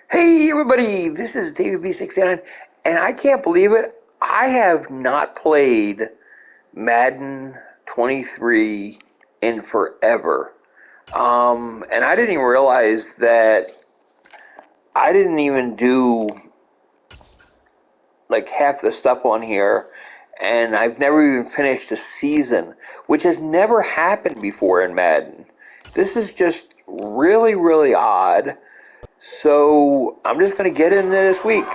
Hey everybody, this is David B69, and I can't believe it. I have not played Madden 23 in forever. And I didn't even realize that I didn't even do like half the stuff on here, and I've never even finished a season, which has never happened before in Madden. This is just really, really odd. So I'm just going to get into this week.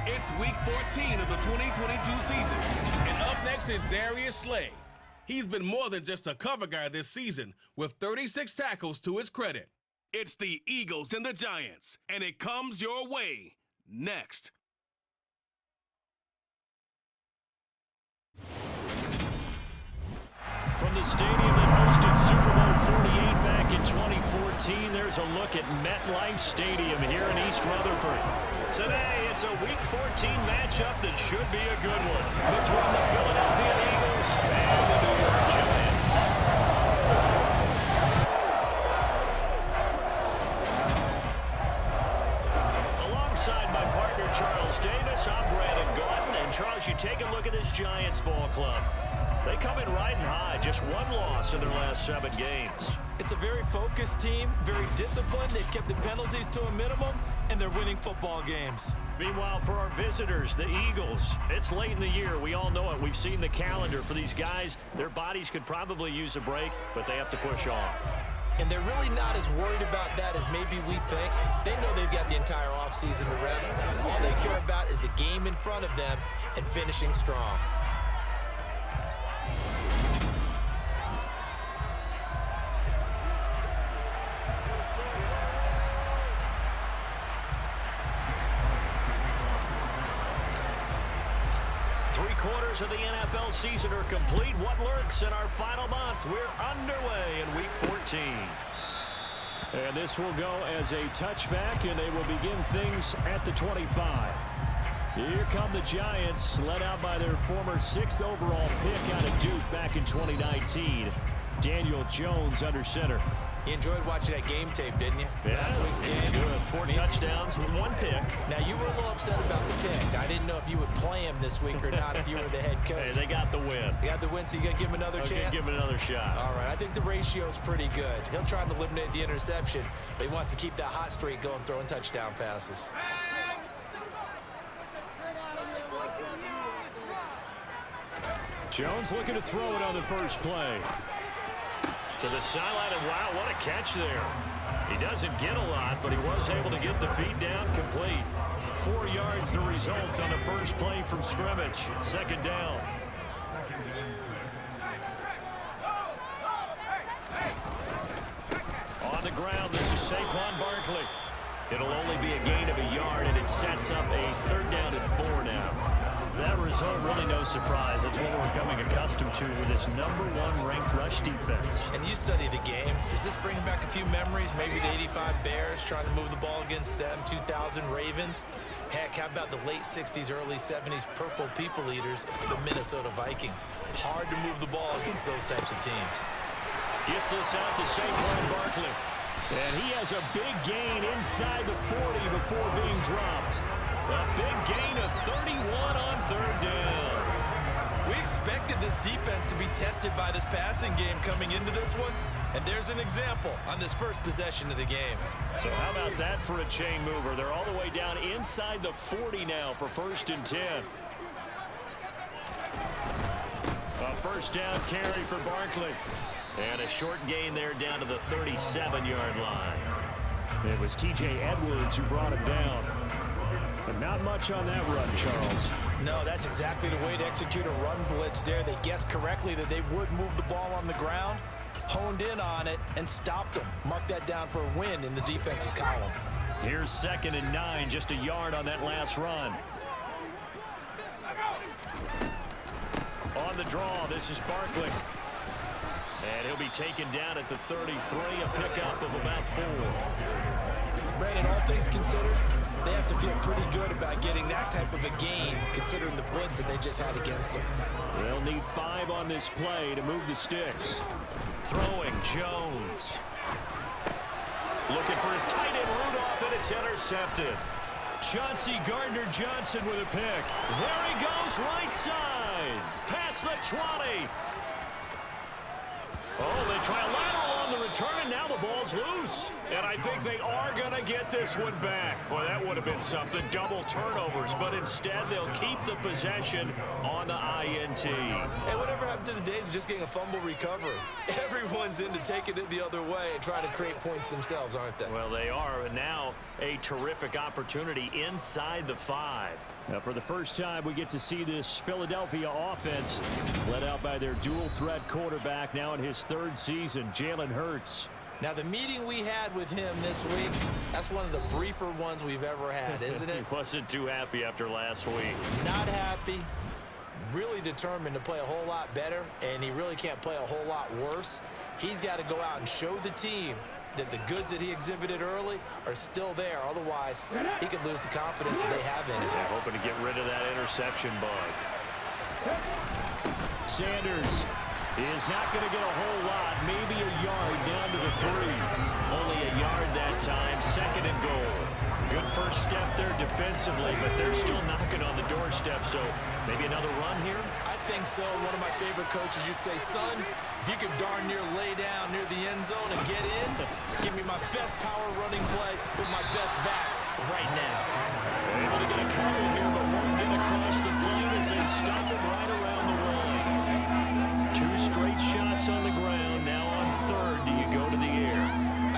It's week 14 of the 2022 season, and up next is Darius Slay. He's been more than just a cover guy this season, with 36 tackles to his credit. It's the Eagles and the Giants, and it comes your way next. From the stadium that hosted Super Bowl 48 back in 2014, there's a look at MetLife Stadium here in East Rutherford. Today, it's a Week 14 matchup that should be a good one between the Philadelphia Eagles and the New York Giants. Alongside my partner, Charles Davis, I'm Brandon Gautin. And Charles, you take a look at this Giants ball club. They come in riding high, just one loss in their last 7 games. It's a very focused team, very disciplined. They've kept the penalties to a minimum, and they're winning football games. Meanwhile, for our visitors, the Eagles, it's late in the year. We all know it. We've seen the calendar for these guys. Their bodies could probably use a break, but they have to push on. And they're really not as worried about that as maybe we think. They know they've got the entire offseason to rest. All they care about is the game in front of them and finishing strong. Three-quarters of the NFL season are complete. What lurks in our final month? We're underway in Week 14. And this will go as a touchback, and they will begin things at the 25. Here come the Giants, led out by their former 6th overall pick out of Duke back in 2019. Daniel Jones under center. You enjoyed watching that game tape, didn't you? Yeah, Last week's game. good. 4 touchdowns with 1 pick. Now, you were a little upset about the pick. I didn't know if you would play him this week or not if you were the head coach. Hey, they got the win. You got the win, so you're going to give him another chance? Give him another shot. All right, I think the ratio's pretty good. He'll try to eliminate the interception, but he wants to keep that hot streak going, throwing touchdown passes. Jones looking to throw it on the first play. To the sideline, and wow, what a catch there. He doesn't get a lot, but he was able to get the feet down complete. 4 yards the result on the first play from scrimmage. 2nd down. On the ground, this is Saquon Barkley. It'll only be a gain of a yard, and it sets up a 3rd down and 4 now. That result, really no surprise. That's what we're becoming accustomed to with this #1 ranked rush defense. And you study the game. Does this bring back a few memories? Maybe the 85 Bears trying to move the ball against them, 2000 Ravens. Heck, how about the late 60s, early 70s Purple People Eaters, the Minnesota Vikings? Hard to move the ball against those types of teams. Gets this out to Saquon Barkley. And he has a big gain inside the 40 before being dropped. A big gain of 31 on 3rd down. We expected this defense to be tested by this passing game coming into this one, and there's an example on this first possession of the game. So how about that for a chain mover? They're all the way down inside the 40 now for 1st and 10. A 1st down carry for Barkley. And a short gain there down to the 37-yard line. It was T.J. Edwards who brought him down. But not much on that run, Charles. No, that's exactly the way to execute a run blitz there. They guessed correctly that they would move the ball on the ground, honed in on it, and stopped them. Mark that down for a win in the defense's column. Here's 2nd and 9, just a yard on that last run. On the draw, this is Barkley. And he'll be taken down at the 33, a pickup of about 4. Brandon, all things considered, they have to feel pretty good about getting that type of a gain, considering the blitz that they just had against them. They'll need 5 on this play to move the sticks. Throwing Jones. Looking for his tight end Rudolph, and it's intercepted. Chauncey Gardner-Johnson with a pick. There he goes, right side. Past the 20. Oh, they try a lateral on the return, and now the ball's loose. And I think they are going to get this one back. Boy, that would have been something. Double turnovers, but instead they'll keep the possession on the INT. Hey, whatever happened to the days of just getting a fumble recovery? Everyone's into taking it the other way and trying to create points themselves, aren't they? Well, they are. And now a terrific opportunity inside the 5. Now, for the first time, we get to see this Philadelphia offense led out by their dual-threat quarterback now in his 3rd season, Jalen Hurts. Now, the meeting we had with him this week, that's one of the briefer ones we've ever had, isn't it? He wasn't too happy after last week. Not happy. Really determined to play a whole lot better, and he really can't play a whole lot worse. He's got to go out and show the team that the goods that he exhibited early are still there. Otherwise, he could lose the confidence that they have in him. Yeah, hoping to get rid of that interception bug. Sanders is not going to get a whole lot, maybe a yard down to the 3. Only a yard that time, 2nd and goal. Good first step there defensively, but they're still knocking on the doorstep, so maybe another run here? I think so. One of my favorite coaches, you say, son, if you could darn near lay down near the end zone and get in, give me my best power running play with my best back right now. Able to get a couple here, but won't get across the plane as they stop him right around the line. 2 straight shots on the ground. Now on 3rd, do you go to the air?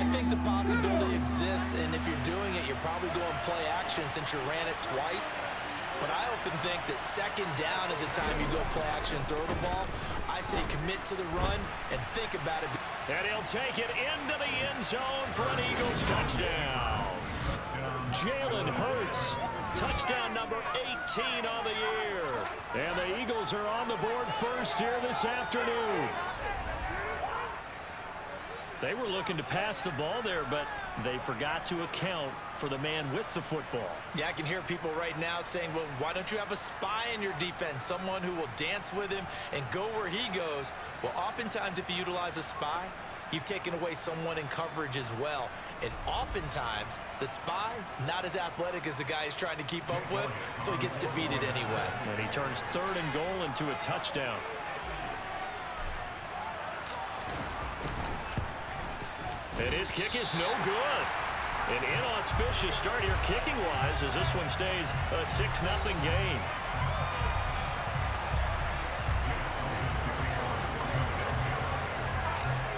I think the possibility exists, and if you're doing it, you're probably going play action since you ran it twice. But I often think that 2nd down is a time you go play action and throw the ball. I say commit to the run and think about it. And he'll take it into the end zone for an Eagles touchdown. Jalen Hurts, touchdown number 18 on the year. And the Eagles are on the board first here this afternoon. They were looking to pass the ball there, but they forgot to account for the man with the football. Yeah, I can hear people right now saying, well, why don't you have a spy in your defense, someone who will dance with him and go where he goes? Well, oftentimes if you utilize a spy, you've taken away someone in coverage as well. And oftentimes, the spy, not as athletic as the guy he's trying to keep up with, so he gets defeated anyway. And he turns 3rd and goal into a touchdown. And his kick is no good. An inauspicious start here kicking-wise as this one stays a 6-0 game.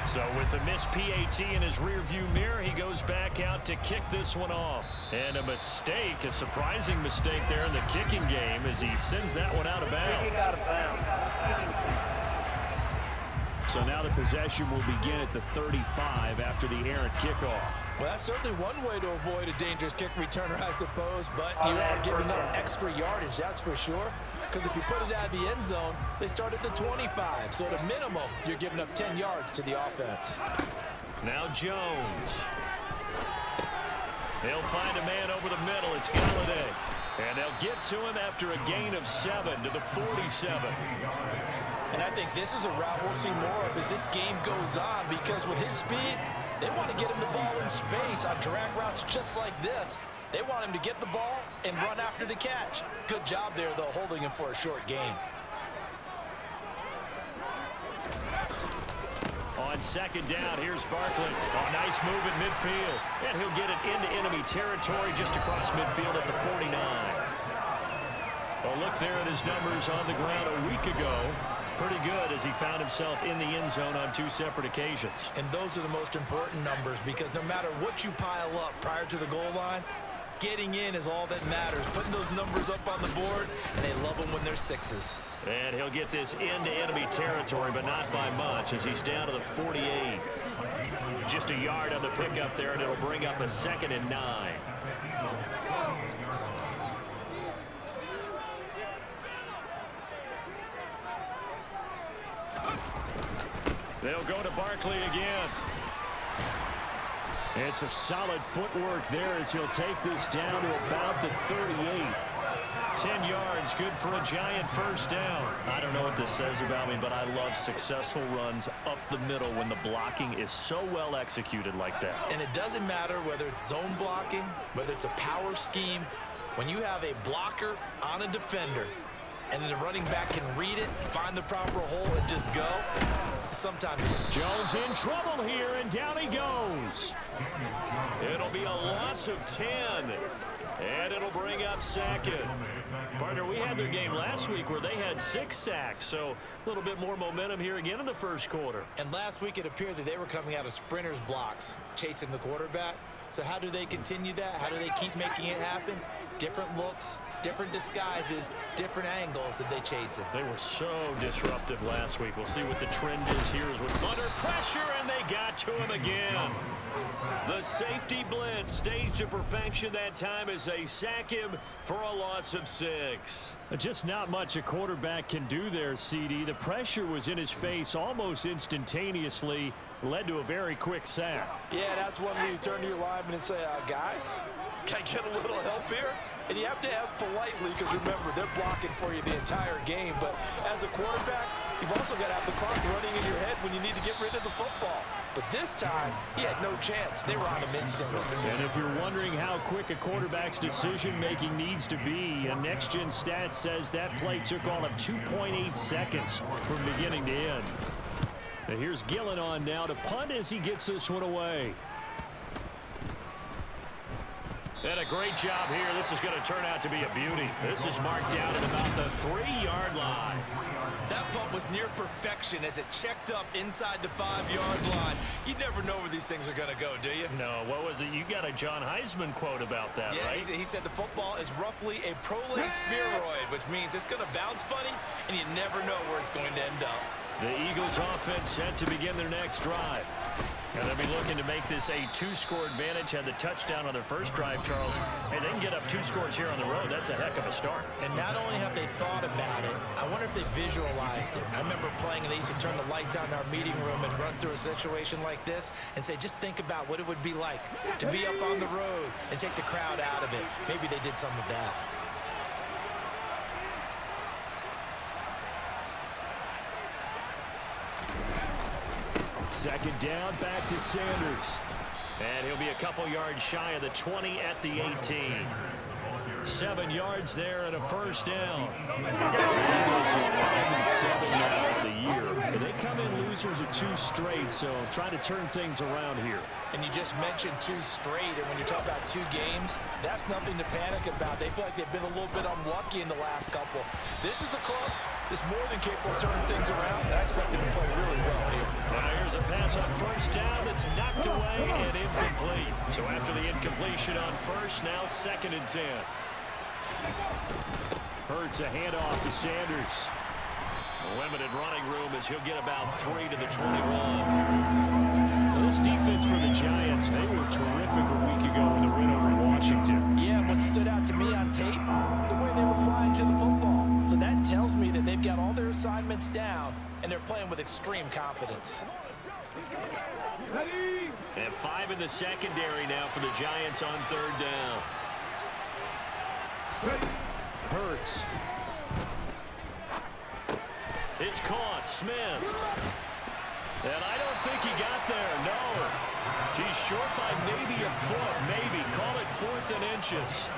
So with the missed PAT in his rearview mirror, he goes back out to kick this one off. And a mistake, a surprising mistake there in the kicking game as he sends that one out of bounds. So now the possession will begin at the 35 after the errant kickoff. Well, that's certainly one way to avoid a dangerous kick returner, I suppose, but you are giving up extra yardage, that's for sure. Because if you put it out of the end zone, they start at the 25. So at a minimum, you're giving up 10 yards to the offense. Now Jones. They'll find a man over the middle. It's Galladay. And they'll get to him after a gain of 7 to the 47. And I think this is a route we'll see more of as this game goes on, because with his speed, they want to get him the ball in space on drag routes just like this. They want him to get the ball and run after the catch. Good job there, though, holding him for a short gain. On 2nd down, here's Barkley. A nice move at midfield. And he'll get it into enemy territory just across midfield at the 49. Well, look there at his numbers on the ground a week ago. Pretty good as he found himself in the end zone on 2 separate occasions. And those are the most important numbers, because no matter what you pile up prior to the goal line, getting in is all that matters. Putting those numbers up on the board, and they love them when they're 6s. And he'll get this into enemy territory, but not by much as he's down to the 48. Just a yard on the pickup there, and it'll bring up a 2nd and 9. They'll go to Barkley again. It's a solid footwork there as he'll take this down to about the 38. 10 yards, good for a Giant first down. I don't know what this says about me, but I love successful runs up the middle when the blocking is so well executed like that. And it doesn't matter whether it's zone blocking, whether it's a power scheme. When you have a blocker on a defender and then the running back can read it, find the proper hole, and just go, sometimes. Jones in trouble here, and down he goes. It'll be a loss of 10. And it'll bring up second. Partner, we had their game last week where they had 6 sacks, so a little bit more momentum here again in the first quarter. And last week it appeared that they were coming out of sprinters blocks, chasing the quarterback. So how do they continue that? How do they keep making it happen? Different looks, different disguises, different angles that they chase him. They were so disruptive last week. We'll see what the trend is here as we're under pressure, and they got to him again. The safety blitz staged to perfection that time as they sack him for a loss of 6. Just not much a quarterback can do there, CD. The pressure was in his face almost instantaneously, led to a very quick sack. Yeah, that's one where you turn to your lineman and say, guys, can I get a little help here? And you have to ask politely because, remember, they're blocking for you the entire game. But as a quarterback, you've also got to have the clock running in your head when you need to get rid of the football. But this time, he had no chance. They were on him instantly. And if you're wondering how quick a quarterback's decision-making needs to be, a next-gen stat says that play took all of 2.8 seconds from beginning to end. Now here's Gillen on now to punt as he gets this one away. And a great job here. This is going to turn out to be a beauty. This is marked down at about the 3-yard line. That punt was near perfection as it checked up inside the 5-yard line. You never know where these things are going to go, do you? No, what was it? You got a John Heisman quote about that, yeah, right? He said the football is roughly a prolate spheroid, which means it's going to bounce funny, and you never know where it's going to end up. The Eagles offense set to begin their next drive. And they'll be looking to make this a 2-score advantage. Had the touchdown on their first drive, Charles. Hey, they can get up 2 scores here on the road. That's a heck of a start. And not only have they thought about it, I wonder if they visualized it. I remember playing, and they used to turn the lights on in our meeting room and run through a situation like this and say, just think about what it would be like to be up on the road and take the crowd out of it. Maybe they did some of that. Second down, back to Sanders. And he'll be a couple yards shy of the 20 at the 18. 7 yards there and a first down. It's 5-7 now for the year. But they come in losers of 2 straight, so try to turn things around here. And you just mentioned 2 straight, and when you talk about 2 games, that's nothing to panic about. They feel like they've been a little bit unlucky in the last couple. This is a club that's more than capable of turning things around, and I expect them to play really well here. Now here's a pass on first down that's knocked away and incomplete. So after the incompletion on first, now 2nd and 10. Hurts a handoff to Sanders. Limited running room as he'll get about 3 to the 21. Well, this defense for the Giants, they were terrific a week ago in the win over Washington. Yeah, what stood out to me on tape, the way they were flying to the football. So that tells me that they've got all their assignments down, and they're playing with extreme confidence. And 5 in the secondary now for the Giants on 3rd down. Hurts. It's caught. Smith. And I don't think he got there. No. He's short by maybe a foot. Maybe. Call it 4th and inches.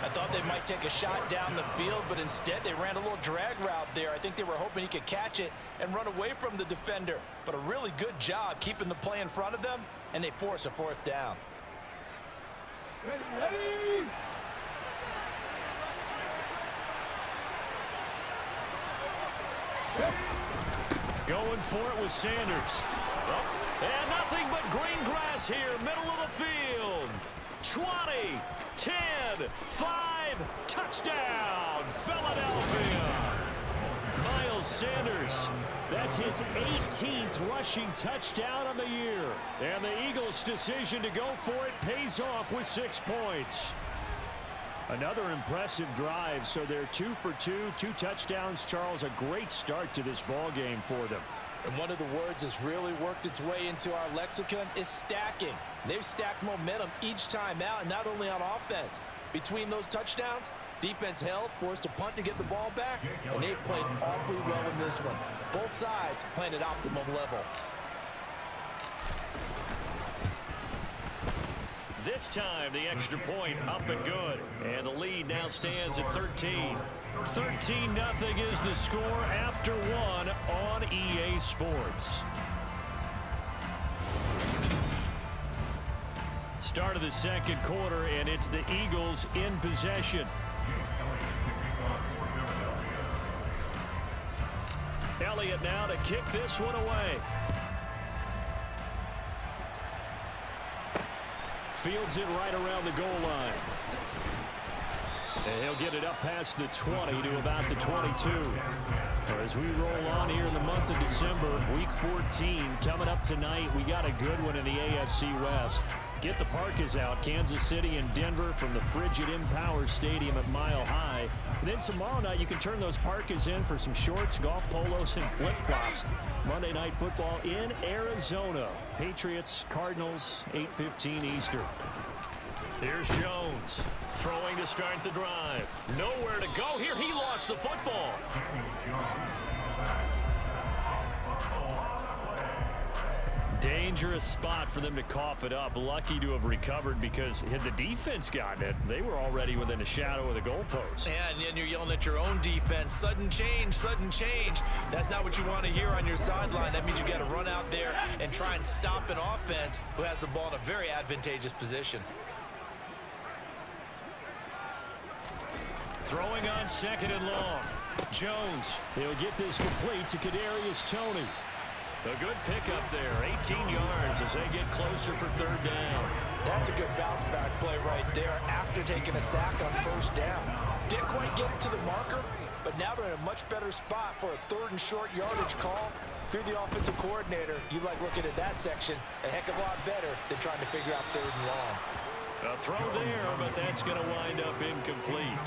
I thought they might take a shot down the field, but instead they ran a little drag route there. I think they were hoping he could catch it and run away from the defender. But a really good job keeping the play in front of them, and they force a 4th down. Ready. Going for it with Sanders. And nothing but green grass here, middle of the field. 20, 10, 5, touchdown, Philadelphia. Miles Sanders, that's his 18th rushing touchdown on the year. And the Eagles' decision to go for it pays off with 6 points. Another impressive drive, so they're 2 for 2, 2 touchdowns. Charles, a great start to this ball game for them. And one of the words that's really worked its way into our lexicon is stacking. They've stacked momentum each time out, and not only on offense. Between those touchdowns, Defense held, forced to punt to get the ball back, and they played awfully well in this one. Both sides playing at optimum level. This time, the extra point up and good. And the lead now stands at 13. 13-0 is the score after one on EA Sports. Start of the second quarter, and it's the Eagles in possession. Elliott now to kick this one away. Fields it right around the goal line. And he'll get it up past the 20 to about the 22. As we roll on here in the month of December, Week 14 coming up tonight. We got a good one in the AFC West. Get the Parkas out, Kansas City and Denver from the frigid Empower Stadium at Mile High. And then tomorrow night you can turn those Parkas in for some shorts, golf polos, and flip-flops. Monday Night Football in Arizona. Patriots, Cardinals, 8:15 Eastern. Here's Jones, throwing to start the drive. Nowhere to go here. He lost the football. Dangerous spot for them to cough it up. Lucky to have recovered because had the defense gotten it, they were already within a shadow of the goalpost. Yeah, and then you're yelling at your own defense. Sudden change, sudden change. That's not what you want to hear on your sideline. That means you got to run out there and try and stop an offense who has the ball in a very advantageous position. Throwing on second and long. Jones, he'll get this complete to Kadarius Toney. A good pickup there, 18 yards as they get closer for third down. That's a good bounce back play right there after taking a sack on first down. Didn't quite get it to the marker, but now they're in a much better spot for a third and short yardage call. If you're the offensive coordinator, you like looking at that section a heck of a lot better than trying to figure out third and long. A throw there, but that's going to wind up incomplete.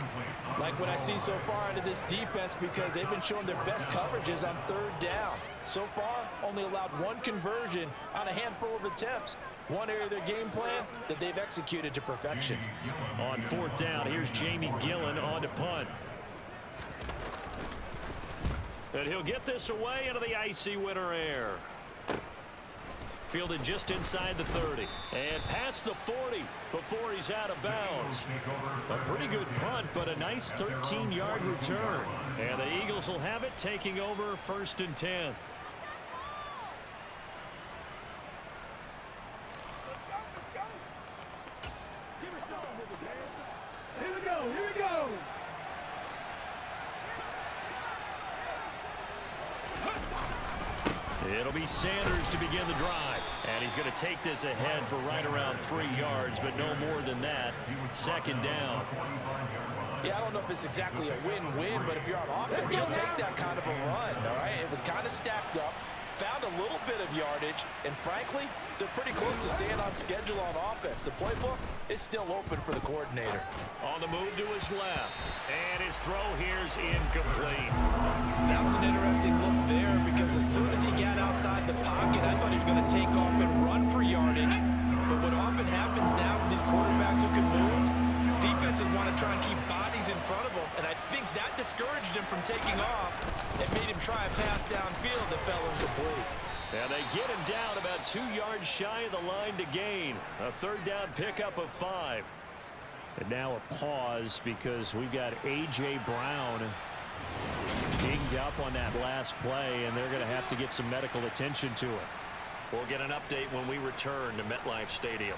Like what I see so far out of this defense because they've been showing their best coverages on third down. So far, only allowed one conversion on a handful of attempts. One area of their game plan that they've executed to perfection. On fourth down, here's Jamie Gillen on to punt. And he'll get this away into the icy winter air. Fielded just inside the 30. And past the 40 before he's out of bounds. A pretty good punt, but a nice 13-yard return. And the Eagles will have it, taking over first and 10. Here we go. It'll be Sanders to begin the drive. And he's going to take this ahead for right around 3 yards, but no more than that. Second down. Yeah, I don't know if it's exactly a win-win, but if you're on offense, you'll take that kind of a run, all right? It was kind of stacked up, found a little bit of yardage, and frankly, they're pretty close to staying on schedule on offense. The playbook is still open for the coordinator. On the move to his left, and his throw here's incomplete. That was an interesting look there because as soon as he got outside the pocket, I thought he was going to take off and run for yardage. But what often happens now with these quarterbacks who can move, defenses want to try and keep bodies in front of them, and I think that discouraged him from taking off and made him try a pass downfield that fell incomplete. And they get him down about 2 yards shy of the line to gain. A third down pickup of 5. And now a pause because we've got A.J. Brown dinged up on that last play, and they're going to have to get some medical attention to it. We'll get an update when we return to MetLife Stadium.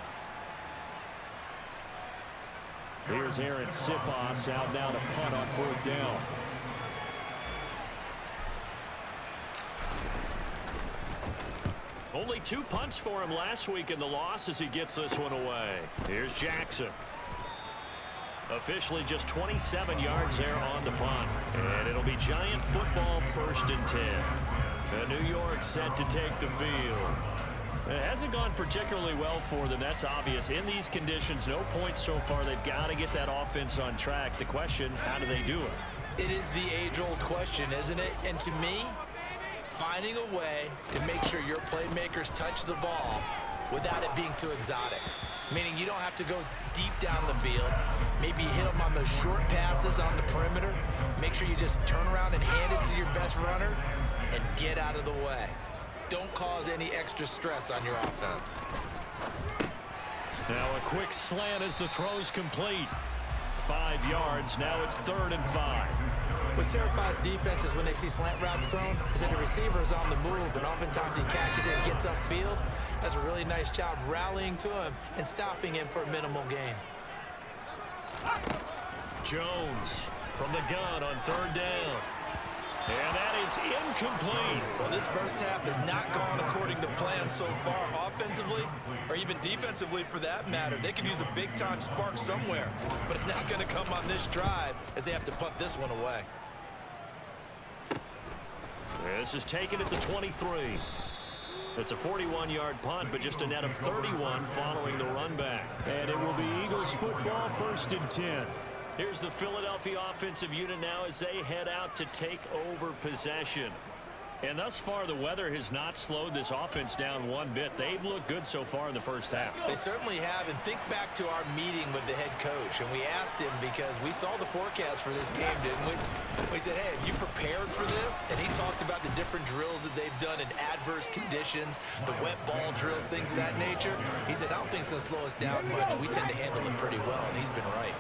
Here's Aaron Sipos out now to punt on fourth down. Only 2 punts for him last week in the loss as he gets this one away. Here's Jackson. Officially just 27 yards there on the punt. And it'll be Giant football, first and 10. New York set to take the field. It hasn't gone particularly well for them, that's obvious. In these conditions, no points so far. They've got to get that offense on track. The question, how do they do it? It is the age-old question, isn't it? And to me, finding a way to make sure your playmakers touch the ball without it being too exotic. Meaning you don't have to go deep down the field. Maybe you hit them on those short passes on the perimeter. Make sure you just turn around and hand it to your best runner and get out of the way. Don't cause any extra stress on your offense. Now a quick slant as the throw's complete. 5 yards, now it's 3rd and 5. What terrifies defenses when they see slant routes thrown is that the receiver is on the move, and oftentimes he catches it and gets upfield. Does a really nice job rallying to him and stopping him for a minimal gain. Jones from the gun on 3rd down. And that is incomplete. Well, this first half has not gone according to plan so far offensively, or even defensively for that matter. They could use a big-time spark somewhere, but it's not going to come on this drive as they have to punt this one away. This is taken at the 23. It's a 41-yard punt, but just a net of 31 following the run back. And it will be Eagles football, 1st and 10. Here's the Philadelphia offensive unit now as they head out to take over possession. And thus far, the weather has not slowed this offense down one bit. They've looked good so far in the first half. They certainly have. And think back to our meeting with the head coach. And we asked him because we saw the forecast for this game, didn't we? We said, hey, have you prepared for this? And he talked about the different drills that they've done in adverse conditions, the wet ball drills, things of that nature. He said, I don't think it's going to slow us down much. We tend to handle it pretty well, and he's been right.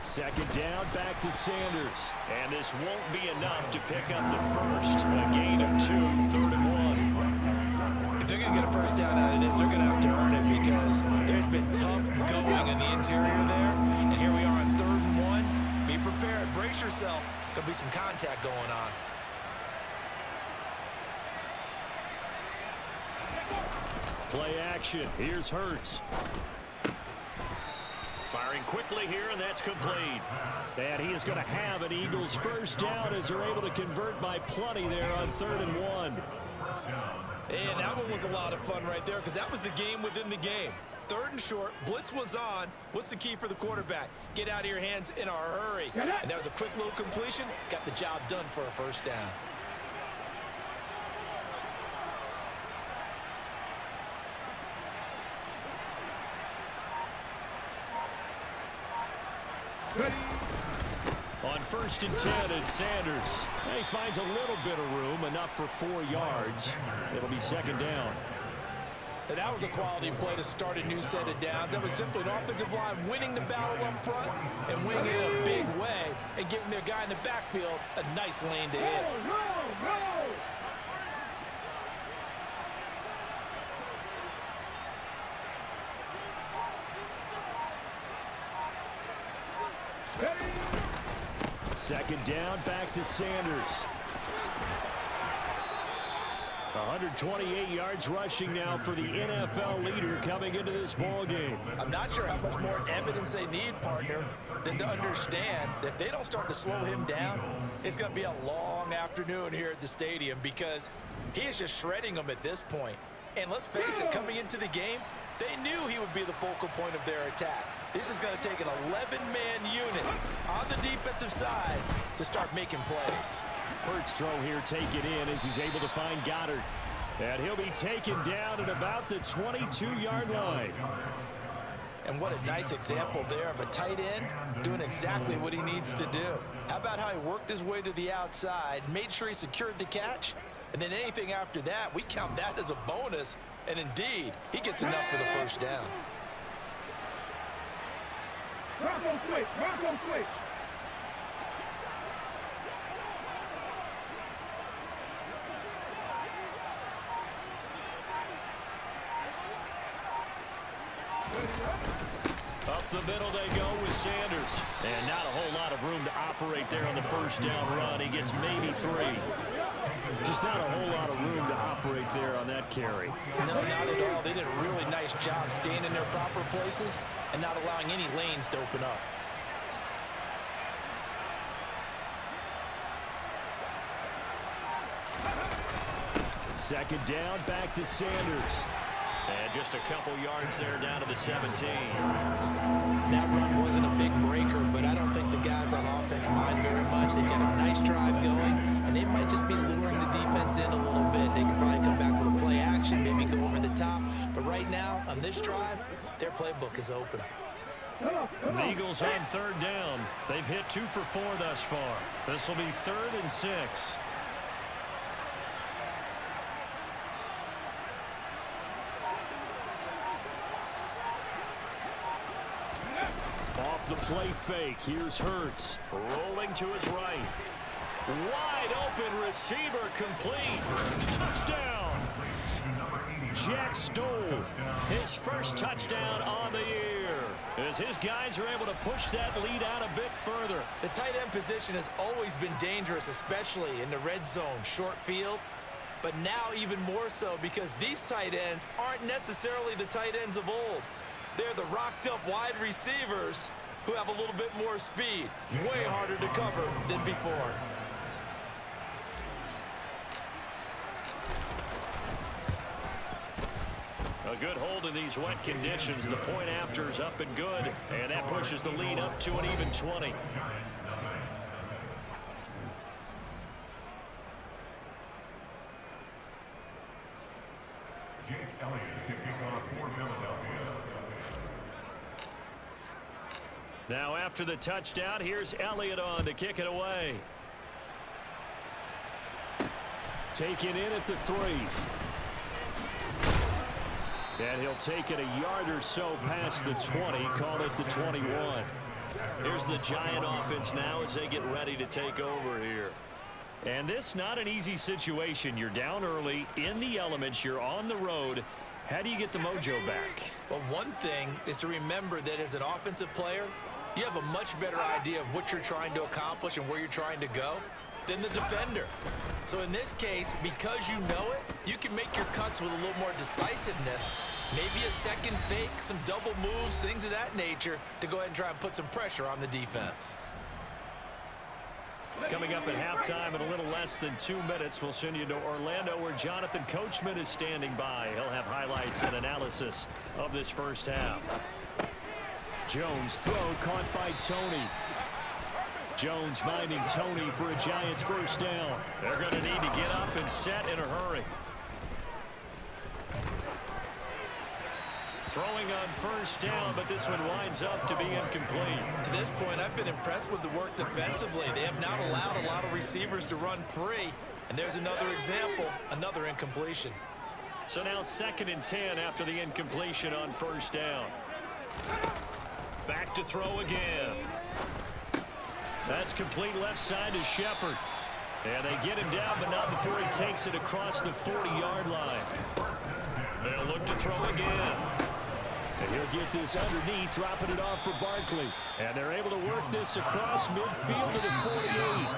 Second down, back to Sanders. And this won't be enough to pick up the first. A gain of 2, 3rd and 1. If they're going to get a first down out of this, they're going to have to earn it because there's been tough going in the interior there. And here we are on 3rd and 1. Be prepared. Brace yourself. There'll be some contact going on. Play action. Here's Hurts. Firing quickly here, and that's complete. And he is going to have an Eagles first down as they're able to convert by plenty there on 3rd and 1. And that one was a lot of fun right there because that was the game within the game. 3rd and short, blitz was on. What's the key for the quarterback? Get out of your hands in a hurry. And that was a quick little completion. Got the job done for a first down. On 1st and 10, it's Sanders. He finds a little bit of room, enough for 4 yards. It'll be 2nd down. And that was a quality play to start a new set of downs. That was simply an offensive line winning the battle up front and winning it in a big way and giving their guy in the backfield a nice lane to hit. Second down, back to Sanders. 128 yards rushing now for the NFL leader coming into this ball game. I'm not sure how much more evidence they need, partner, than to understand that if they don't start to slow him down, it's going to be a long afternoon here at the stadium because he is just shredding them at this point. And let's face it, coming into the game, they knew he would be the focal point of their attack. This is going to take an 11-man unit on the defensive side to start making plays. Hurts throw here taken in as he's able to find Goddard. And he'll be taken down at about the 22-yard line. And what a nice example there of a tight end doing exactly what he needs to do. How about how he worked his way to the outside, made sure he secured the catch, and then anything after that, we count that as a bonus. And indeed, he gets enough for the first down. Rocco switch, Rocco switch. Up the middle they go with Sanders. And not a whole lot of room to operate there on the first down run. He gets maybe 3. Just not a whole lot of room to operate there on that carry. No, not at all. They did a really nice job staying in their proper places and not allowing any lanes to open up. Second down, back to Sanders. And just a couple yards there down to the 17. That run wasn't a big breaker, but I don't think the guys on offense mind very much. They've got a nice drive going, and they might just be playbook is open. The Eagles on third down. They've hit 2 for 4 thus far. This will be 3rd and 6. Off the play fake. Here's Hurts. Rolling to his right. Wide open receiver complete. Touchdown. Jack Stoll, his first touchdown on the year, as his guys are able to push that lead out a bit further. The tight end position has always been dangerous, especially in the red zone, short field. But now even more so because these tight ends aren't necessarily the tight ends of old. They're the rocked-up wide receivers who have a little bit more speed. Way harder to cover than before. A good hold in these wet conditions. The point after is up and good, and that pushes the lead up to an even 20. Now after the touchdown, here's Elliott on to kick it away. Taken in at the 3. And he'll take it a yard or so past the 20, call it the 21. Here's the Giant offense now as they get ready to take over here. And this not an easy situation. You're down early, in the elements, you're on the road. How do you get the mojo back? Well, one thing is to remember that as an offensive player, you have a much better idea of what you're trying to accomplish and where you're trying to go than the defender. So in this case, because you know it, you can make your cuts with a little more decisiveness, maybe a second fake, some double moves, things of that nature, to go ahead and try and put some pressure on the defense. Coming up at halftime in a little less than 2 minutes, we'll send you to Orlando where Jonathan Coachman is standing by. He'll have highlights and analysis of this first half. Jones throw caught by Tony. Jones finding Tony for a Giants first down. They're going to need to get up and set in a hurry. Throwing on first down, but this one winds up to be incomplete. To this point, I've been impressed with the work defensively. They have not allowed a lot of receivers to run free. And there's another example, another incompletion. So now 2nd and 10 after the incompletion on first down. Back to throw again. That's complete left side to Shepard. And they get him down, but not before he takes it across the 40-yard line. They'll look to throw again. And he'll get this underneath, dropping it off for Barkley. And they're able to work this across midfield to the 48.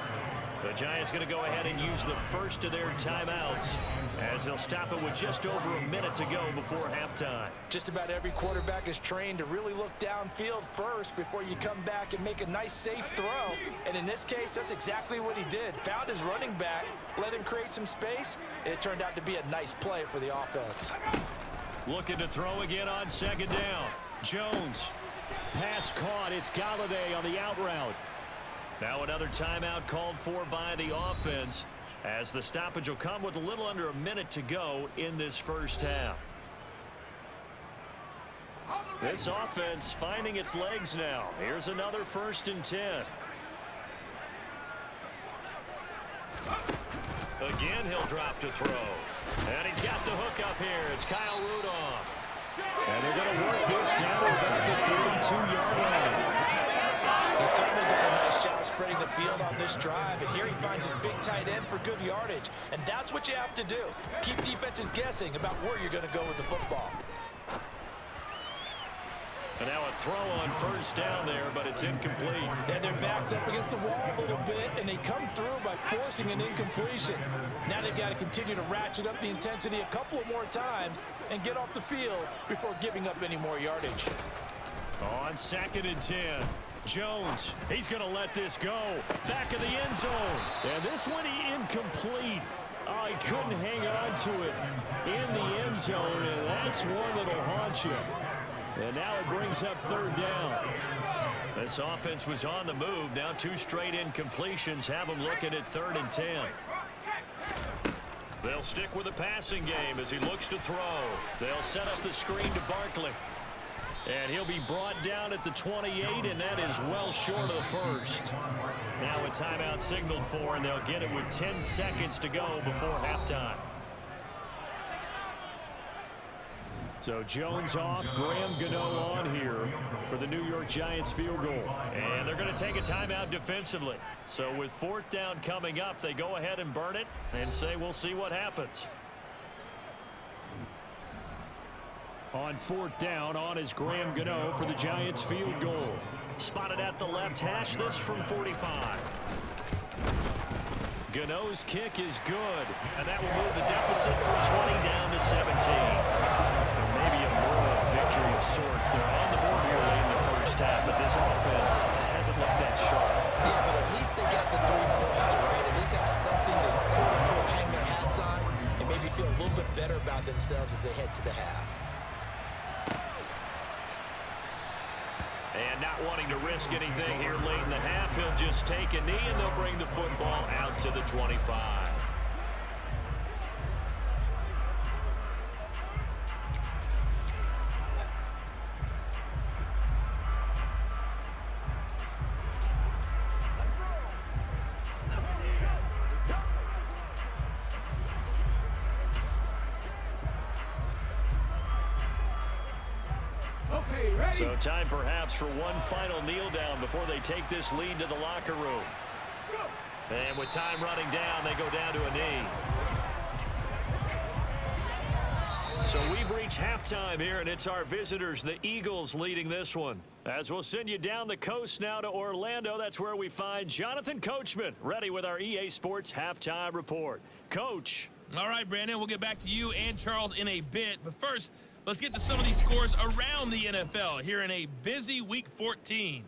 The Giants going to go ahead and use the first of their timeouts as they'll stop it with just over a minute to go before halftime. Just about every quarterback is trained to really look downfield first before you come back and make a nice, safe throw. And in this case, that's exactly what he did. Found his running back, let him create some space, and it turned out to be a nice play for the offense. Looking to throw again on 2nd down. Jones. Pass caught. It's Galladay on the out route. Now another timeout called for by the offense as the stoppage will come with a little under a minute to go in this first half. This offense finding its legs now. Here's another 1st and 10. Again, he'll drop to throw. And he's got the hook up here. It's Kyle Rudolph. And they're going to work this down to about the 42-yard line. He certainly did a nice job spreading the field on this drive, and here he finds his big tight end for good yardage. And that's what you have to do. Keep defenses guessing about where you're going to go with the football. And now a throw on first down there, but it's incomplete. And their back's up against the wall a little bit, and they come through by forcing an incompletion. Now they've got to continue to ratchet up the intensity a couple of more times and get off the field before giving up any more yardage. On 2nd and 10. Jones, he's going to let this go. Back of the end zone. And this one incomplete. Oh, he couldn't hang on to it in the end zone, and that's one that'll haunt you. And now it brings up 3rd down. This offense was on the move. Now 2 straight incompletions have them looking at 3rd and 10. They'll stick with the passing game as he looks to throw. They'll set up the screen to Barkley. And he'll be brought down at the 28, and that is well short of the first. Now a timeout signaled for, and they'll get it with 10 seconds to go before halftime. So Jones off, Graham Gano on here for the New York Giants field goal. And they're going to take a timeout defensively. So with 4th down coming up, they go ahead and burn it and say we'll see what happens. On 4th down, on is Graham Gano for the Giants field goal. Spotted at the left hash, this from 45. Gano's kick is good, and that will move the deficit from 20 down to 17. Maybe a moral victory of sorts. They're on the board here late in the first half, but this offense just hasn't looked that sharp. Yeah, but at least they got the 3 points, right? At least have something to quote-unquote hang their hats on and maybe feel a little bit better about themselves as they head to the half. And not wanting to risk anything here late in the half, he'll just take a knee, and they'll bring the football out to the 25. So time perhaps for one final kneel down before they take this lead to the locker room. And with time running down, they go down to a knee. So we've reached halftime here, and it's our visitors, the Eagles, leading this one. As we'll send you down the coast now to Orlando, that's where we find Jonathan Coachman, ready with our EA Sports halftime report. Coach. All right, Brandon, we'll get back to you and Charles in a bit. But first, let's get to some of these scores around the NFL here in a busy Week 14.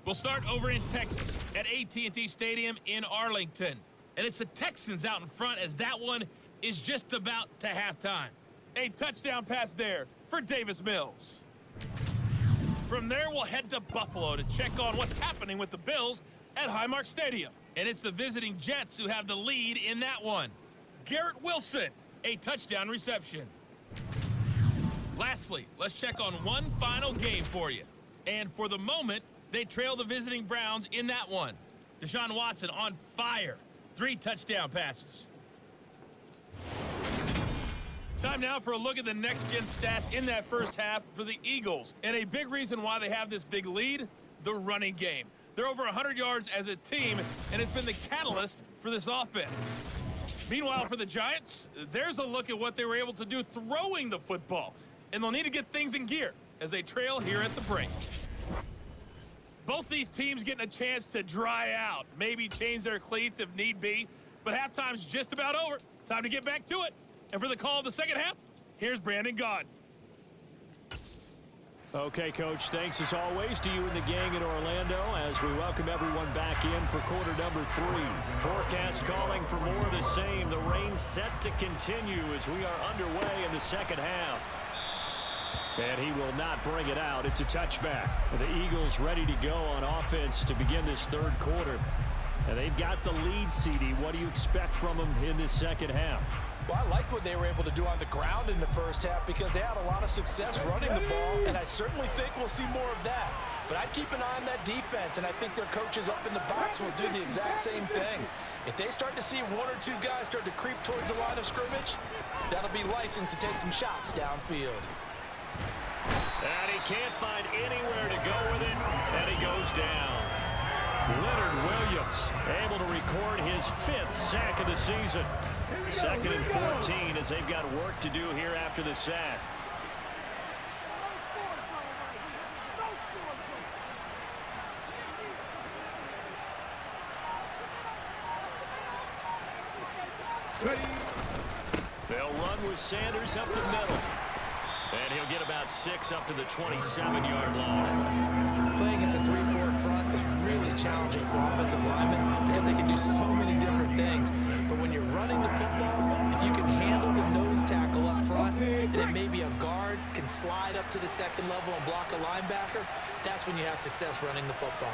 We'll start over in Texas at AT&T Stadium in Arlington. And it's the Texans out in front as that one is just about to halftime. A touchdown pass there for Davis Mills. From there, we'll head to Buffalo to check on what's happening with the Bills at Highmark Stadium. And it's the visiting Jets who have the lead in that one. Garrett Wilson, a touchdown reception. Lastly, let's check on one final game for you. And for the moment, they trail the visiting Browns in that one. Deshaun Watson on fire. 3 touchdown passes. Time now for a look at the next-gen stats in that first half for the Eagles. And a big reason why they have this big lead, the running game. They're over 100 yards as a team, and it's been the catalyst for this offense. Meanwhile, for the Giants, there's a look at what they were able to do throwing the football. And they'll need to get things in gear as they trail here at the break. Both these teams getting a chance to dry out, maybe change their cleats if need be. But halftime's just about over. Time to get back to it. And for the call of the second half, here's Brandon Gaudin. Okay, Coach, thanks as always to you and the gang in Orlando as we welcome everyone back in for quarter number 3. Forecast calling for more of the same. The rain set to continue as we are underway in the second half. And he will not bring it out. It's a touchback. The Eagles ready to go on offense to begin this third quarter. And they've got the lead, CD. What do you expect from them in this second half? Well, I like what they were able to do on the ground in the first half because they had a lot of success running the ball, and I certainly think we'll see more of that. But I'd keep an eye on that defense, and I think their coaches up in the box will do the exact same thing. If they start to see 1 or 2 guys start to creep towards the line of scrimmage, that'll be license to take some shots downfield. And he can't find anywhere to go with it, and he goes down. Leonard Williams able to record his 5th sack of the season. 2nd and 14 as they've got work to do here after the sack. They'll run with Sanders up the middle. And he'll get about 6 up to the 27-yard line. Playing against a 3-4 front is really challenging for offensive linemen because they can do so many different things. But when you're running the football, if you can handle the nose tackle up front, and then maybe a guard can slide up to the second level and block a linebacker, that's when you have success running the football.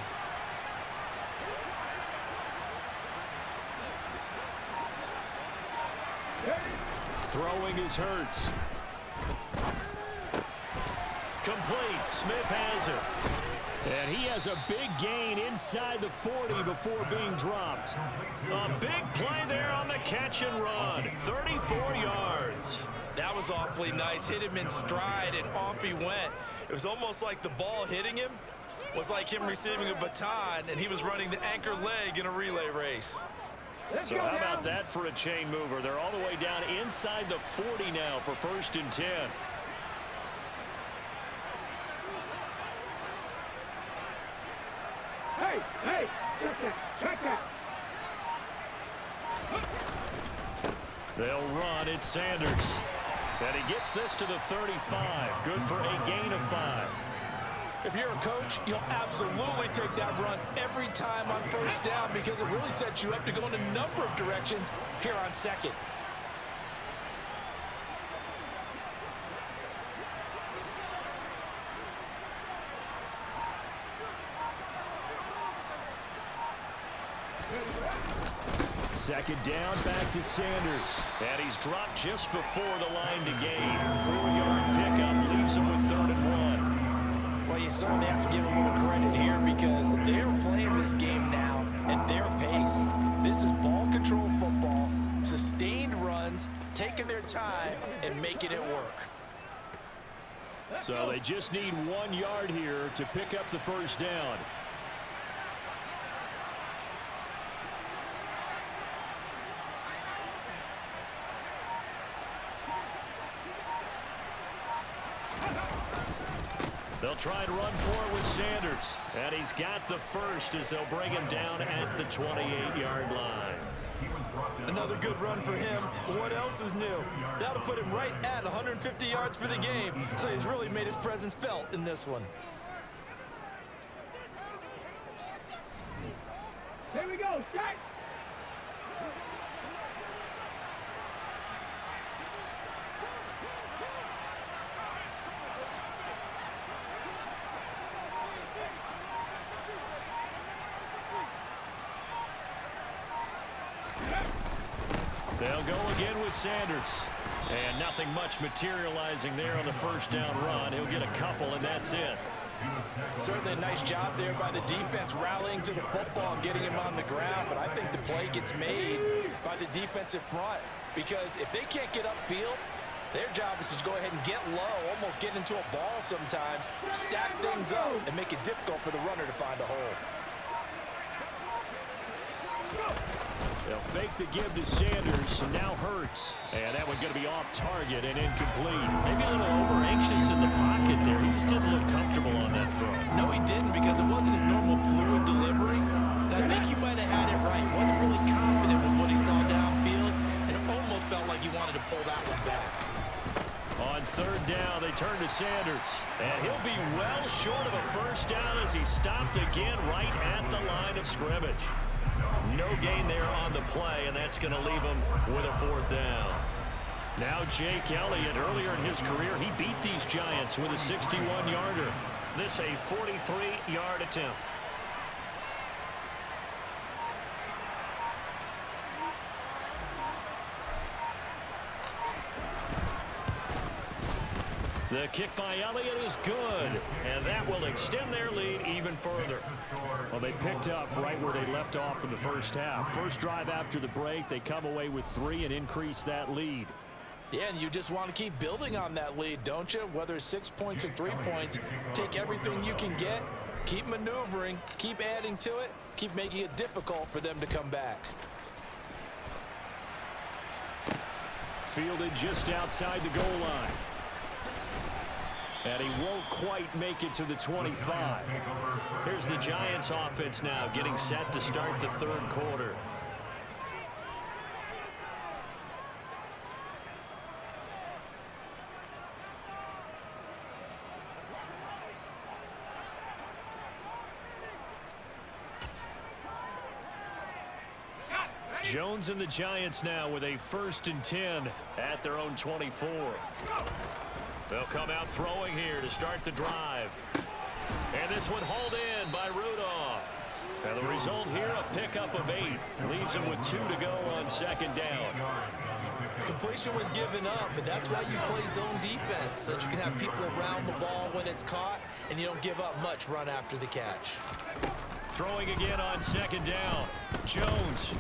Throwing is Hurts. Complete. Smith has it. And he has a big gain inside the 40 before being dropped. A big play there on the catch and run. 34 yards. That was awfully nice. Hit him in stride, and off he went. It was almost like the ball hitting him was like him receiving a baton, and he was running the anchor leg in a relay race. So how about that for a chain mover? They're all the way down inside the 40 now for 1st and 10. Hey, check that. They'll run. It's Sanders. And he gets this to the 35. Good for a gain of 5. If you're a coach, you'll absolutely take that run every time on 1st down because it really sets you up to go in a number of directions here on 2nd. Second down, back to Sanders. And he's dropped just before the line to gain. 4-yard pickup leaves him with 3rd and 1. Well, you certainly have to give a little credit here because they're playing this game now at their pace. This is ball control football, sustained runs, taking their time, and making it work. So they just need 1 yard here to pick up the 1st down. They'll try and run for it with Sanders. And he's got the first as they'll bring him down at the 28-yard line. Another good run for him. What else is new? That'll put him right at 150 yards for the game. So he's really made his presence felt in this one. Here we go, set. They'll go again with Sanders. And nothing much materializing there on the 1st down run. He'll get a couple, and that's it. Certainly a nice job there by the defense rallying to the football and getting him on the ground, but I think the play gets made by the defensive front because if they can't get upfield, their job is to go ahead and get low, almost get into a ball sometimes, stack things up, and make it difficult for the runner to find a hole. They'll fake the give to Sanders, and now Hurts. And that one's going to be off target and incomplete. Maybe a little over-anxious in the pocket there. He just didn't look comfortable on that throw. No, he didn't because it wasn't his normal fluid delivery. And I think he might have had it right. Wasn't really confident with what he saw downfield and almost felt like he wanted to pull that one back. On 3rd down, they turn to Sanders. And he'll be well short of a 1st down as he stopped again right at the line of scrimmage. No gain there on the play, and that's going to leave him with a 4th down. Now Jake Elliott, earlier in his career, he beat these Giants with a 61-yarder. This a 43-yard attempt. The kick by Elliott is good, and that will extend their lead even further. Well, they picked up right where they left off in the 1st half. First drive after the break, they come away with 3 and increase that lead. Yeah, and you just want to keep building on that lead, don't you? Whether it's 6 points or 3 points, take everything you can get, keep maneuvering, keep adding to it, keep making it difficult for them to come back. Fielded just outside the goal line. And he won't quite make it to the 25. Here's the Giants offense now getting set to start the 3rd quarter. Jones and the Giants now with a 1st and 10 at their own 24. They'll come out throwing here to start the drive. And this one hauled in by Rudolph. And the result here, a pickup of 8. Leaves him with 2 to go on 2nd down. So completion was given up, but that's why you play zone defense, so that you can have people around the ball when it's caught, and you don't give up much run after the catch. Throwing again on second down. Jones.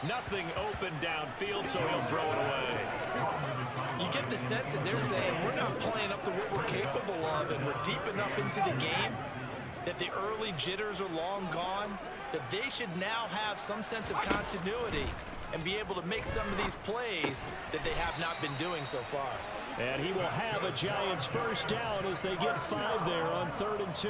Nothing open downfield, so he'll throw it away. You get the sense that they're saying we're not playing up to what we're capable of, and we're deep enough into the game that the early jitters are long gone, that they should now have some sense of continuity and be able to make some of these plays that they have not been doing so far. And he will have a Giants first down as they get 5 there on 3rd and 2.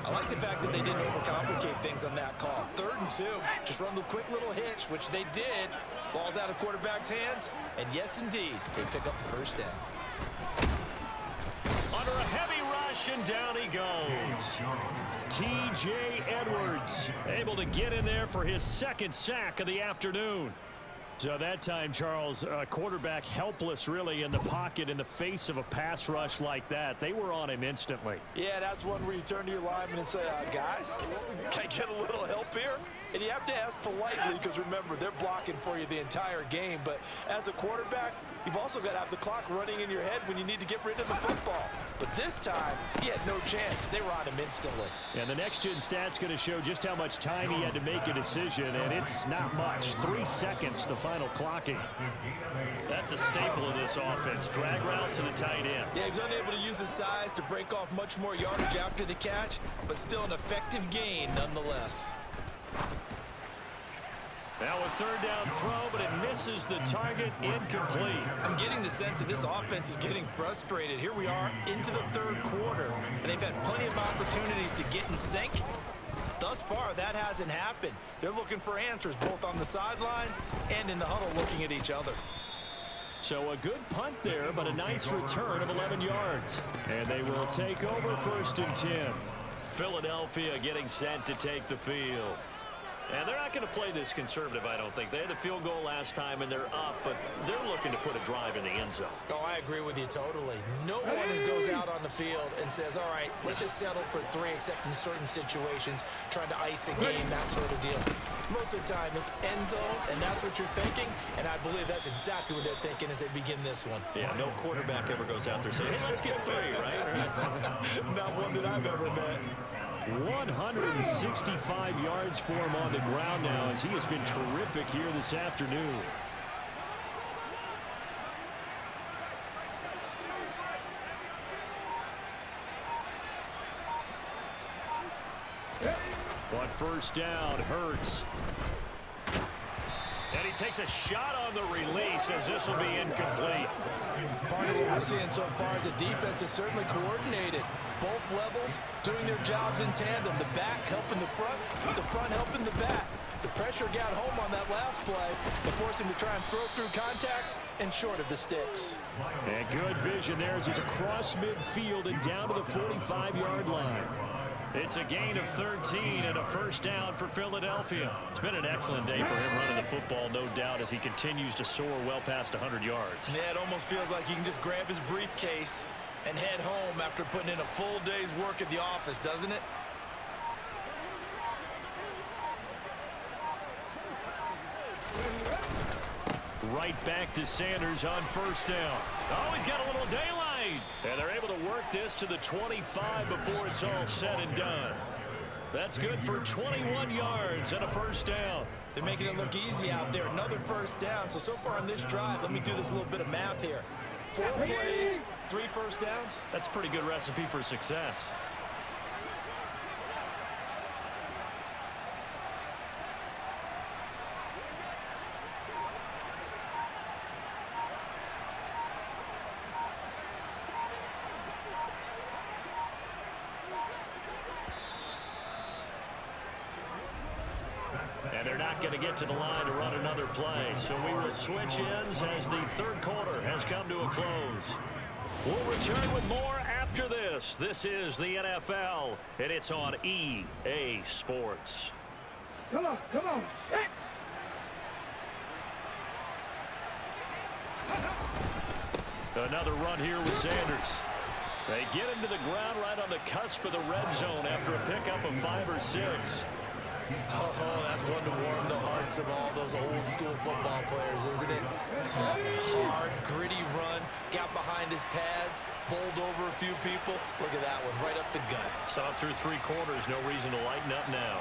I like the fact that they didn't overcomplicate things on that call. 3rd and 2, just run the quick little hitch, which they did. Ball's out of quarterback's hands, and yes, indeed, they pick up the first down. Under a heavy rush, and down he goes. T.J. Edwards able to get in there for his 2nd sack of the afternoon. So that time, Charles, quarterback helpless really in the pocket in the face of a pass rush like that. They were on him instantly. Yeah, that's one where you turn to your lineman and say, guys, can I get a little help here? And you have to ask politely because, remember, they're blocking for you the entire game. But as a quarterback, you've also got to have the clock running in your head when you need to get rid of the football. But this time, he had no chance. They were on him instantly. And the next-gen stat's going to show just how much time he had to make a decision, and it's not much. 3 seconds, the final clocking. That's a staple of this offense. Drag route to the tight end. Yeah, he's unable to use his size to break off much more yardage after the catch, but still an effective gain nonetheless. Now a 3rd down throw, but it misses the target, incomplete. I'm getting the sense that this offense is getting frustrated. Here we are into the 3rd quarter, and they've had plenty of opportunities to get in sync. Thus far, that hasn't happened. They're looking for answers both on the sidelines and in the huddle looking at each other. So a good punt there, but a nice return of 11 yards. And they will take over 1st and 10. Philadelphia getting set to take the field. And they're not going to play this conservative, I don't think. They had a field goal last time, and they're up, but they're looking to put a drive in the end zone. Oh, I agree with you totally. No one goes out on the field and says, all right, let's just settle for 3, except in certain situations, trying to ice a game, that sort of deal. Most of the time, it's end zone, and that's what you're thinking, and I believe that's exactly what they're thinking as they begin this one. Yeah, no quarterback ever goes out there saying, hey, let's get 3, right? Not one that I've ever met. 165 yards for him on the ground now as he has been terrific here this afternoon. But first down, Hurts. And he takes a shot on the release as this will be incomplete. Part of what we're seeing so far is the defense is certainly coordinated. Both levels doing their jobs in tandem. The back helping the front helping the back. The pressure got home on that last play. It forced him to try and throw through contact and short of the sticks. And good vision there as he's across midfield and down to the 45-yard line. It's a gain of 13 and a first down for Philadelphia. It's been an excellent day for him running the football, no doubt, as he continues to soar well past 100 yards. Yeah, it almost feels like he can just grab his briefcase and head home after putting in a full day's work at the office, doesn't it? Right back to Sanders on first down. Oh, he's got a little daylight. And they're able to work this to the 25 before it's all said and done. That's good for 21 yards and a first down. They're making it look easy out there. Another first down. So far on this drive, let me do this little bit of math here. 4 plays, 3 first downs. That's a pretty good recipe for success. And they're not going to get to the line to run another play. So we will switch ends as the 3rd quarter has come to a close. We'll return with more after this. This is the NFL, and it's on EA Sports. Come on, set. Another run here with Sanders. They get him to the ground right on the cusp of the red zone after a pickup of 5 or 6. Oh, that's one to warm the hearts of all those old school football players, isn't it? Tough, hard, gritty run, got behind his pads, bowled over a few people. Look at that one, right up the gut. Saw it through 3 quarters, no reason to lighten up now.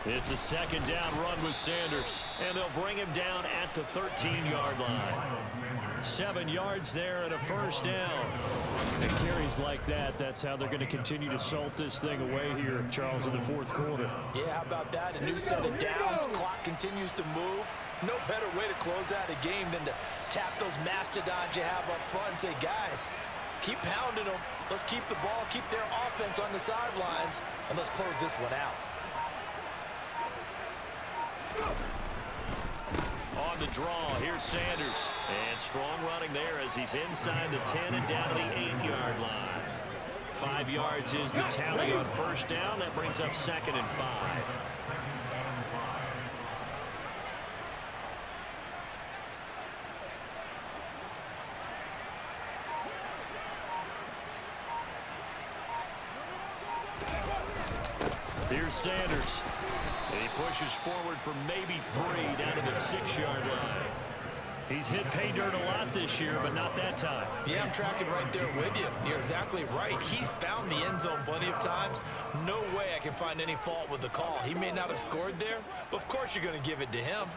It's a second down run with Sanders, and they'll bring him down at the 13-yard line. 7 yards there and a first down. And carries like that, that's how they're going to continue to salt this thing away here, Charles, in the 4th quarter. Yeah, how about that? A new set of downs. Clock continues to move. No better way to close out a game than to tap those mastodons you have up front and say, guys, keep pounding them. Let's keep the ball, keep their offense on the sidelines, and let's close this one out. On the draw, here's Sanders. And strong running there as he's inside the 10 and down to the 8-yard line. 5 yards is the tally on first down. That brings up 2nd and 5. Here's Sanders. He pushes forward for maybe 3 down to the 6-yard line. He's hit pay dirt a lot this year, but not that time. Yeah, I'm tracking right there with you. You're exactly right. He's found the end zone plenty of times. No way I can find any fault with the call. He may not have scored there, but of course you're going to give it to him.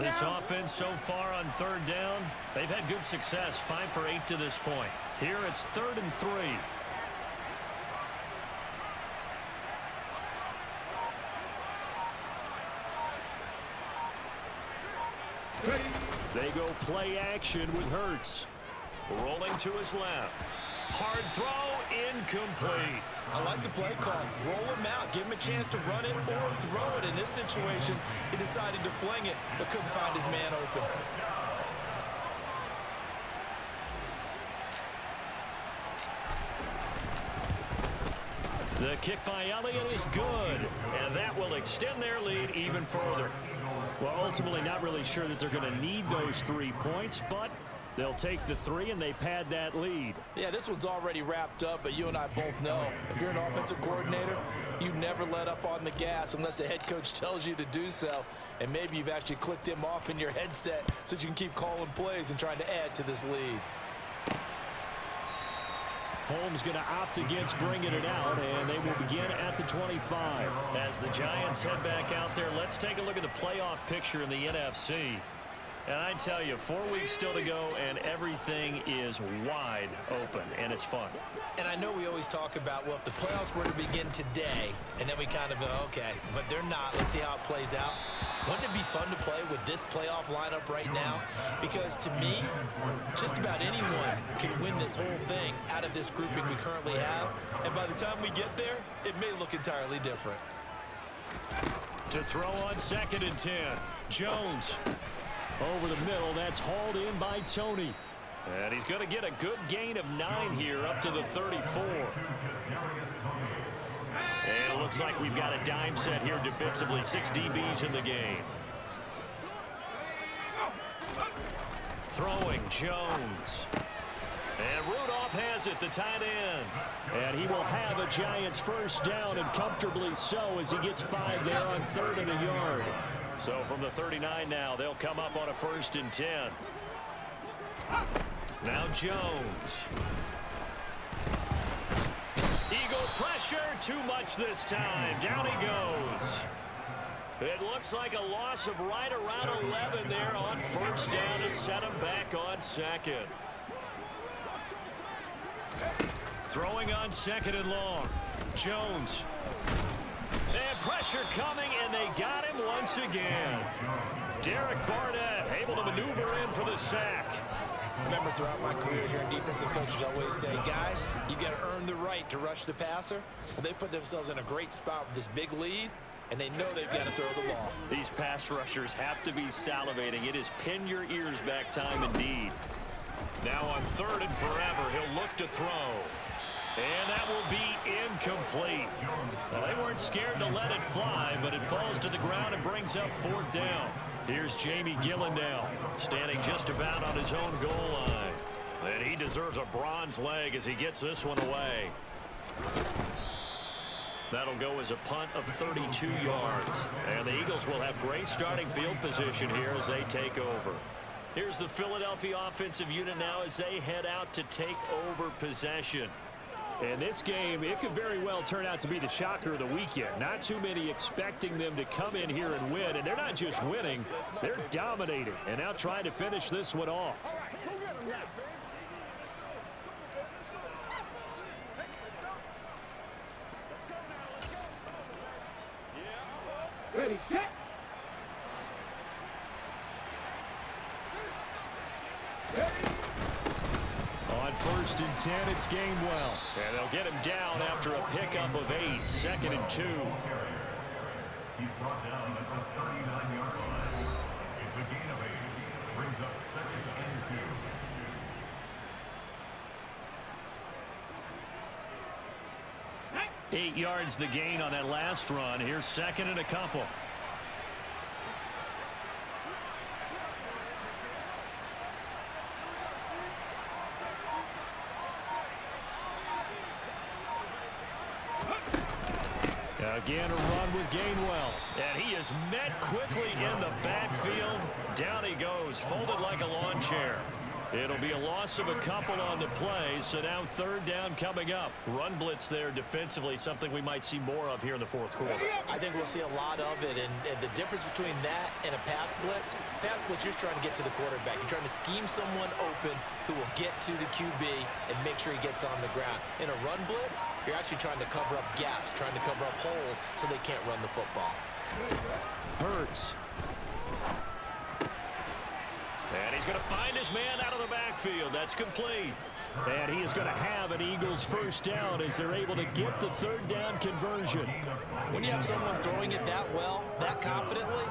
This offense so far on 3rd down, they've had good success, 5 for 8 to this point. Here it's 3rd and 3. They go play action with Hurts. Rolling to his left. Hard throw, incomplete. I like the play call. Roll him out. Give him a chance to run it or throw it. In this situation, he decided to fling it, but couldn't find his man open. The kick by Elliott is good, and that will extend their lead even further. Well, ultimately not really sure that they're going to need those 3 points, but they'll take the 3 and they pad that lead. Yeah, this one's already wrapped up, but you and I both know if you're an offensive coordinator, you never let up on the gas unless the head coach tells you to do so. And maybe you've actually clicked him off in your headset so you can keep calling plays and trying to add to this lead. Holmes going to opt against bringing it out, and they will begin at the 25. As the Giants head back out there, let's take a look at the playoff picture in the NFC. And I tell you, 4 weeks still to go, and everything is wide open, and it's fun. And I know we always talk about, well, if the playoffs were to begin today, and then we kind of go, okay, but they're not. Let's see how it plays out. Wouldn't it be fun to play with this playoff lineup right now? Because to me, just about anyone can win this whole thing out of this grouping we currently have. And by the time we get there, it may look entirely different. To throw on 2nd and 10. Jones. Over the middle, that's hauled in by Tony. And he's going to get a good gain of 9 here up to the 34. And it looks like we've got a dime set here defensively. 6 DBs in the game. Throwing Jones. And Rudolph has it, the tight end. And he will have a Giants first down, and comfortably so, as he gets 5 there on 3rd and a yard. So from the 39 now, they'll come up on a 1st and 10. Now Jones. Eagle pressure, too much this time. Down he goes. It looks like a loss of right around 11 there on 1st down to set him back on 2nd. Throwing on 2nd and long. Jones. And pressure coming, and they got him once again. Derek Barnett able to maneuver in for the sack. Remember, throughout my career here in defensive coaches, I always say, guys, you got to earn the right to rush the passer. Well, they put themselves in a great spot with this big lead, and they know they've got to throw the ball. These pass rushers have to be salivating. It is pin your ears back time indeed. Now on 3rd and forever, he'll look to throw. And that will be incomplete. Well, they weren't scared to let it fly, but it falls to the ground and brings up 4th down. Here's Jamie Gillandale, standing just about on his own goal line. And he deserves a bronze leg as he gets this one away. That'll go as a punt of 32 yards. And the Eagles will have great starting field position here as they take over. Here's the Philadelphia offensive unit now as they head out to take over possession. In this game, it could very well turn out to be the shocker of the weekend. Not too many expecting them to come in here and win. And they're not just winning, they're dominating. And now trying to finish this one off. Ready, set. On 1st and 10, it's Gainwell. And they'll get him down after a pickup of 8, 2nd and 2. He's brought down at the 39-yard line. It's a gain of 8. Brings up 2nd and 2. 8 yards the gain on that last run. Here's 2nd and a couple. Again, a run with Gainwell. And he is met quickly in the backfield. Down he goes, folded like a lawn chair. It'll be a loss of a couple on the play, so now 3rd down coming up. Run blitz there defensively, something we might see more of here in the 4th quarter. I think we'll see a lot of it, and the difference between that and a pass blitz, you're trying to get to the quarterback. You're trying to scheme someone open who will get to the QB and make sure he gets on the ground. In a run blitz, you're actually trying to cover up gaps, trying to cover up holes so they can't run the football. Hurts. And he's going to find his man out of the backfield. That's complete. And he is going to have an Eagles 1st down as they're able to get the 3rd down conversion. When you have someone throwing it that well, that confidently,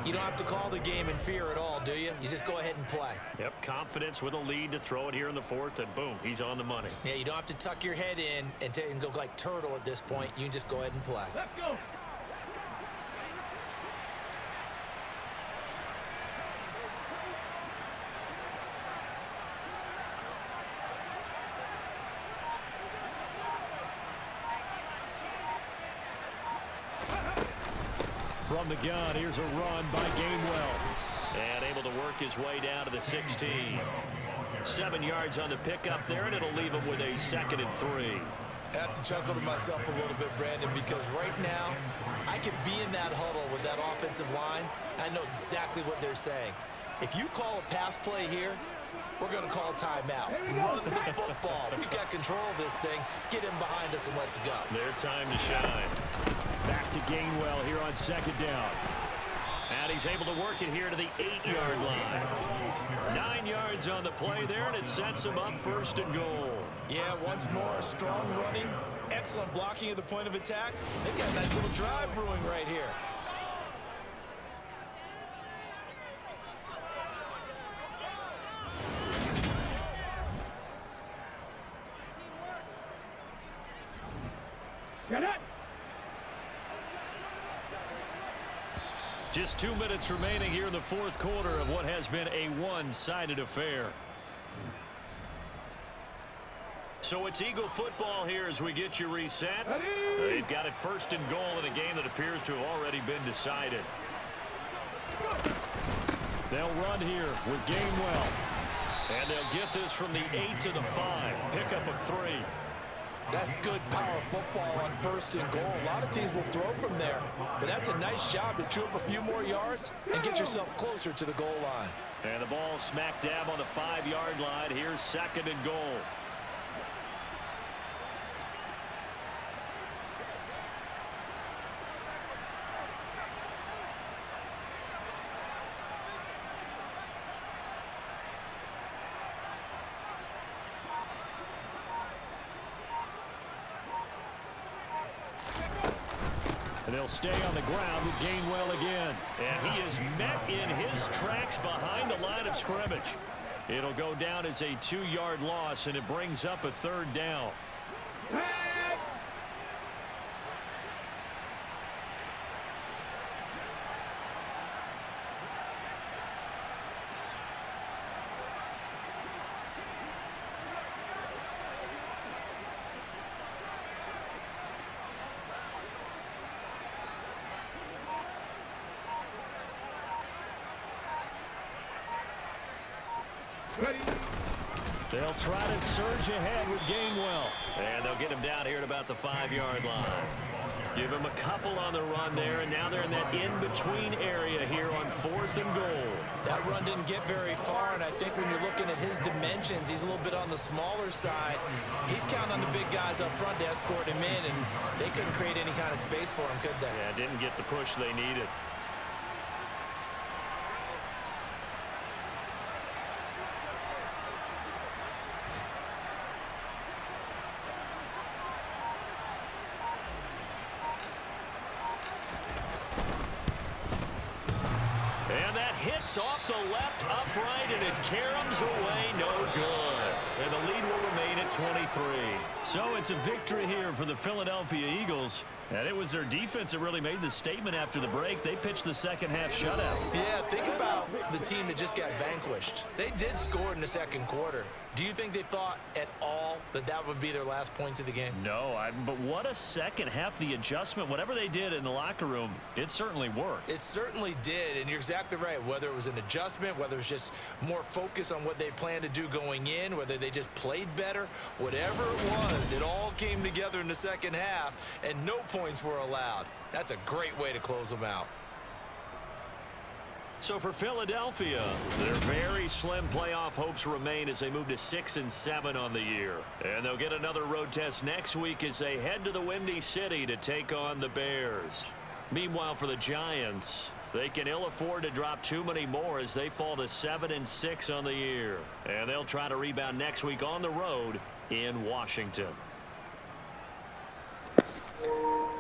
you don't have to call the game in fear at all, do you? You just go ahead and play. Yep, confidence with a lead to throw it here in the 4th, and boom, he's on the money. Yeah, you don't have to tuck your head in and go like turtle at this point. You can just go ahead and play. Let's go. From the gun, here's a run by Gainwell. And able to work his way down to the 16. 7 yards on the pickup there, and it'll leave him with a 2nd and 3. I have to chuckle to myself a little bit, Brandon, because right now I could be in that huddle with that offensive line. I know exactly what they're saying. If you call a pass play here, we're going to call a timeout. Run the football. We've got control of this thing. Get him behind us and let's go. Their time to shine. Back to Gainwell here on 2nd down. And he's able to work it here to the 8-yard line. 9 yards on the play there, and it sets him up 1st and goal. Yeah, once more, strong running, excellent blocking at the point of attack. They've got a nice little drive brewing right here. Get it. Just 2 minutes remaining here in the 4th quarter of what has been a one-sided affair. So it's Eagle football here as we get you reset. They've got it 1st and goal in a game that appears to have already been decided. They'll run here with Gainwell. And they'll get this from the 8 to the 5. Pickup of 3. That's good power football on 1st and goal. A lot of teams will throw from there, but that's a nice job to chew up a few more yards and get yourself closer to the goal line. And the ball smack dab on the 5-yard line. Here's 2nd and goal. And they'll stay on the ground with Gainwell again. And he is met in his tracks behind the line of scrimmage. It'll go down as a 2-yard loss, and it brings up a 3rd down. They'll try to surge ahead with Gainwell. And they'll get him down here at about the 5-yard line. Give him a couple on the run there, and now they're in that in-between area here on 4th and goal. That run didn't get very far, and I think when you're looking at his dimensions, he's a little bit on the smaller side. He's counting on the big guys up front to escort him in, and they couldn't create any kind of space for him, could they? Yeah, didn't get the push they needed. Hits off the left upright, and it caroms away, no good. And the lead will remain at 23. So it's a victory here for the Philadelphia Eagles. And it was their defense that really made the statement after the break. They pitched the second half shutout. Yeah, think about the team that just got vanquished. They did score in the second quarter. Do you think they thought at all that that would be their last points of the game? No, but what a second half. The adjustment, whatever they did in the locker room, it certainly worked. It certainly did, and you're exactly right. Whether it was an adjustment, whether it was just more focus on what they planned to do going in, whether they just played better, whatever it was, it all came together in the second half, and no points were allowed. That's a great way to close them out. So for Philadelphia, their very slim playoff hopes remain as they move to 6-7 on the year. And they'll get another road test next week as they head to the Windy City to take on the Bears. Meanwhile, for the Giants, they can ill afford to drop too many more as they fall to 7-6 on the year. And they'll try to rebound next week on the road in Washington.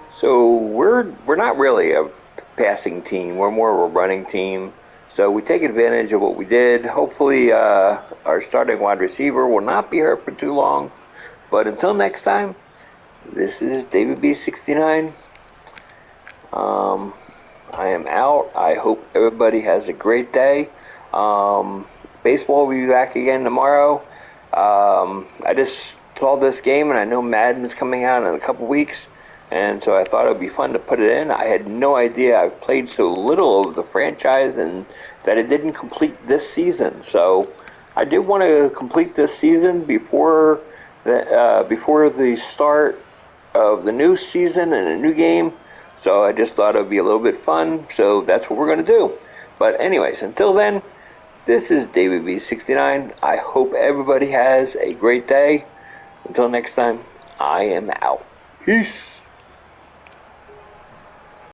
So we're not really a passing team. We're more of a running team. So we take advantage of what we did. Hopefully our starting wide receiver will not be hurt for too long. But until next time, this is David B69. I am out. I hope everybody has a great day. Baseball will be back again tomorrow. I just saw this game, and I know Madden is coming out in a couple weeks. And so I thought it would be fun to put it in. I had no idea. I played so little of the franchise and that it didn't complete this season. So I did want to complete this season before the start of the new season and a new game. So I just thought it would be a little bit fun. So that's what we're going to do. But anyways, until then, this is David B69. I hope everybody has a great day. Until next time, I am out. Peace.